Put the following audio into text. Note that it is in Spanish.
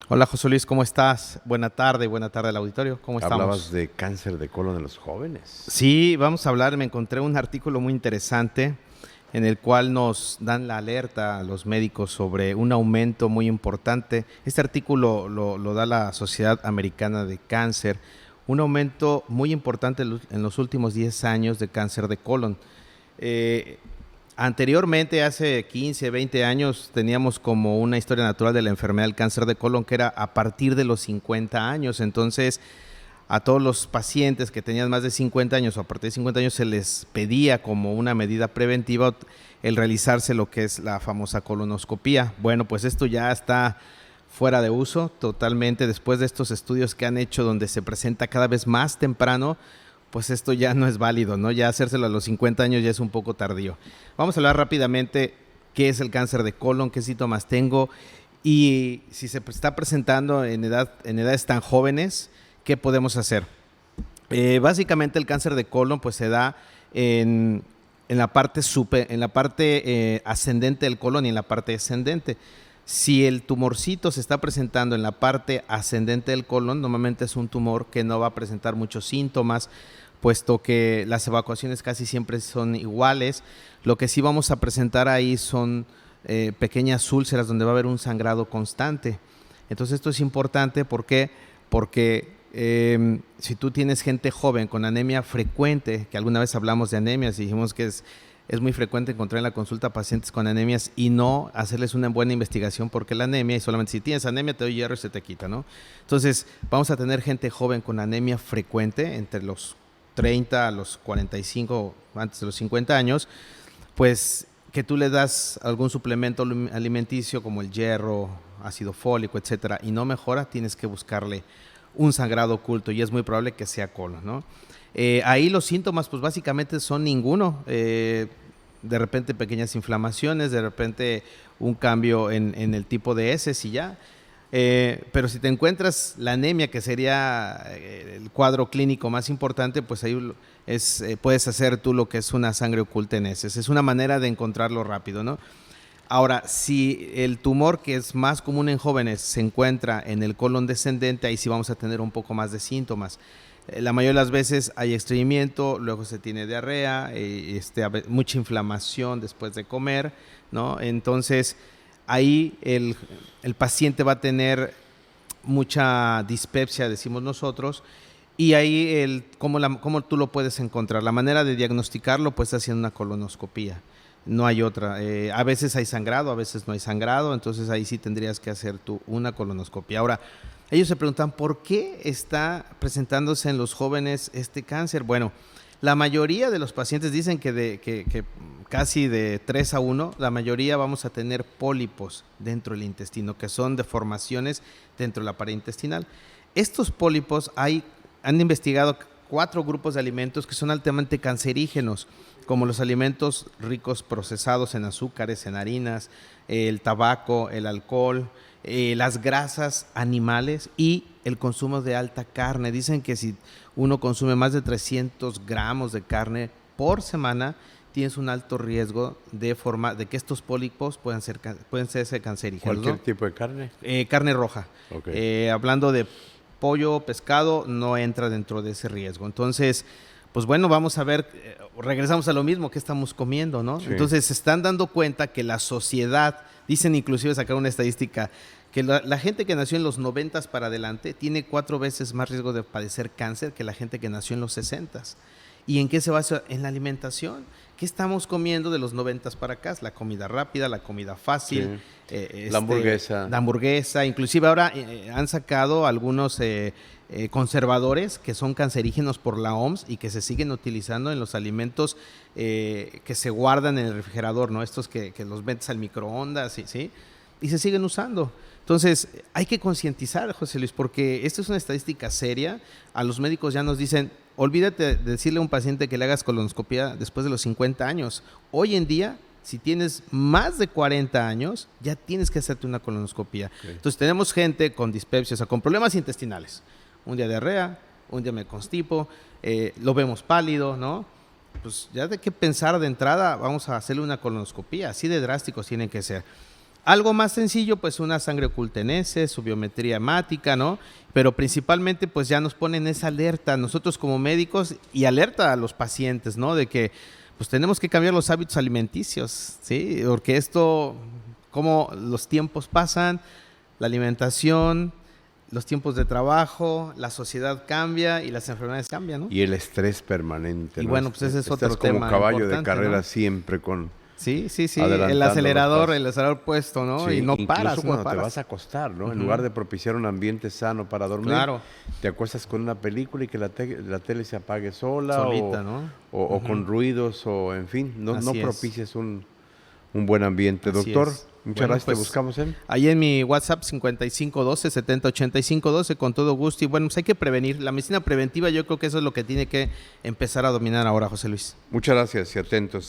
Hola José Luis, ¿cómo estás? Buena tarde al auditorio, ¿cómo Hablabas estamos? de cáncer de colon en los jóvenes. Sí, vamos a hablar, me encontré un artículo muy interesante en el cual nos dan la alerta a los médicos sobre un aumento muy importante. Este artículo lo da la Sociedad Americana de Cáncer, un aumento muy importante en los últimos 10 años de cáncer de colon. Eh, Anteriormente, hace 15, 20 años, teníamos como una historia natural de la enfermedad del cáncer de colon que era a partir de los 50 años. Entonces, a todos los pacientes que tenían más de 50 años o a partir de 50 años se les pedía como una medida preventiva el realizarse lo que es la famosa colonoscopía. Bueno, pues esto ya está fuera de uso totalmente después de estos estudios que han hecho donde se presenta cada vez más temprano, pues esto ya no es válido, ¿no? Ya hacérselo a los 50 años ya es un poco tardío. Vamos a hablar rápidamente qué es el cáncer de colon, qué síntomas tengo y si se está presentando en edades tan jóvenes, ¿qué podemos hacer? Básicamente el cáncer de colon pues se da en la parte, ascendente del colon y en la parte descendente. Si el tumorcito se está presentando en la parte ascendente del colon, normalmente es un tumor que no va a presentar muchos síntomas, puesto que las evacuaciones casi siempre son iguales. Lo que sí vamos a presentar ahí son pequeñas úlceras donde va a haber un sangrado constante. Entonces esto es importante, ¿por qué? Porque si tú tienes gente joven con anemia frecuente, que alguna vez hablamos de anemias y dijimos que es muy frecuente encontrar en la consulta pacientes con anemias y no hacerles una buena investigación porque la anemia, y solamente si tienes anemia te doy hierro y se te quita, ¿no? Entonces vamos a tener gente joven con anemia frecuente entre los 30 a los 45, antes de los 50 años, pues que tú le das algún suplemento alimenticio como el hierro, ácido fólico, etcétera, y no mejora, tienes que buscarle un sangrado oculto y es muy probable que sea colon, ¿no? Ahí los síntomas, pues básicamente son ninguno. De repente pequeñas inflamaciones, de repente un cambio en el tipo de heces y ya. Pero si te encuentras la anemia, que sería el cuadro clínico más importante, pues ahí puedes hacer tú lo que es una sangre oculta en heces. Es una manera de encontrarlo rápido, ¿no? Ahora, si el tumor que es más común en jóvenes se encuentra en el colon descendente, ahí sí vamos a tener un poco más de síntomas. La mayoría de las veces hay estreñimiento, luego se tiene diarrea, mucha inflamación después de comer, ¿no? Entonces, ahí el paciente va a tener mucha dispepsia, decimos nosotros, y ahí ¿cómo tú lo puedes encontrar? La manera de diagnosticarlo, pues haciendo una colonoscopía. No hay otra. A veces hay sangrado, a veces no hay sangrado, entonces ahí sí tendrías que hacer tú una colonoscopia. Ahora, ellos se preguntan, ¿por qué está presentándose en los jóvenes este cáncer? Bueno, la mayoría de los pacientes dicen que casi de 3 a 1, la mayoría vamos a tener pólipos dentro del intestino, que son deformaciones dentro de la pared intestinal. Estos pólipos han investigado 4 grupos de alimentos que son altamente cancerígenos, como los alimentos ricos procesados en azúcares, en harinas, el tabaco, el alcohol, las grasas animales y el consumo de alta carne. Dicen que si uno consume más de 300 gramos de carne por semana, tienes un alto riesgo de que estos pólipos puedan ser cancerígenos, ¿Cualquier ¿no? tipo de carne? Carne roja. Ok. Hablando de pollo, pescado, no entra dentro de ese riesgo. Entonces, pues bueno, vamos a ver, regresamos a lo mismo que estamos comiendo, ¿no? Sí. Entonces se están dando cuenta que la sociedad, dicen inclusive sacar una estadística, que la gente que nació en los 90 para adelante tiene 4 veces más riesgo de padecer cáncer que la gente que nació en los 60. ¿Y en qué se basa? En la alimentación. ¿Qué estamos comiendo de los 90 para acá? La comida rápida, la comida fácil, Sí. La hamburguesa. la hamburguesa. Inclusive ahora han sacado algunos conservadores que son cancerígenos por la OMS y que se siguen utilizando en los alimentos que se guardan en el refrigerador, ¿no? Estos que los metes al microondas, ¿sí? Y se siguen usando. Entonces, hay que concientizar, José Luis, porque esto es una estadística seria. A los médicos ya nos dicen, olvídate de decirle a un paciente que le hagas colonoscopia después de los 50 años. Hoy en día, si tienes más de 40 años, ya tienes que hacerte una colonoscopia. Okay. Entonces, tenemos gente con dispepsia, o sea, con problemas intestinales. Un día diarrea, un día me constipo, lo vemos pálido, ¿no? Pues ya de qué pensar de entrada, vamos a hacerle una colonoscopia. Así de drásticos tienen que ser. algo más sencillo, pues una sangre oculta en heces, su biometría hemática, ¿no? Pero principalmente pues ya nos ponen esa alerta nosotros como médicos y alerta a los pacientes, ¿no? De que pues tenemos que cambiar los hábitos alimenticios, ¿sí? Porque esto, como los tiempos pasan, la alimentación, los tiempos de trabajo, la sociedad cambia y las enfermedades cambian, ¿no? Y el estrés permanente. Y ¿no? bueno, pues ese es otro Estás tema como caballo de carrera, ¿no? Siempre con... Sí, el acelerador puesto, ¿no? Sí, y no incluso paras, cuando no paras. te vas a acostar, ¿no? En lugar de propiciar un ambiente sano para dormir, Claro. te acuestas con una película y que la tele se apague Solita, ¿no? o con ruidos, o en fin, no propicias un buen ambiente. Así Doctor, es. muchas Bueno, gracias, pues, te buscamos en... Ahí en mi WhatsApp 5512-708512, con todo gusto. Y bueno, pues hay que prevenir. La medicina preventiva, yo creo que eso es lo que tiene que empezar a dominar ahora, José Luis. Muchas gracias y atentos.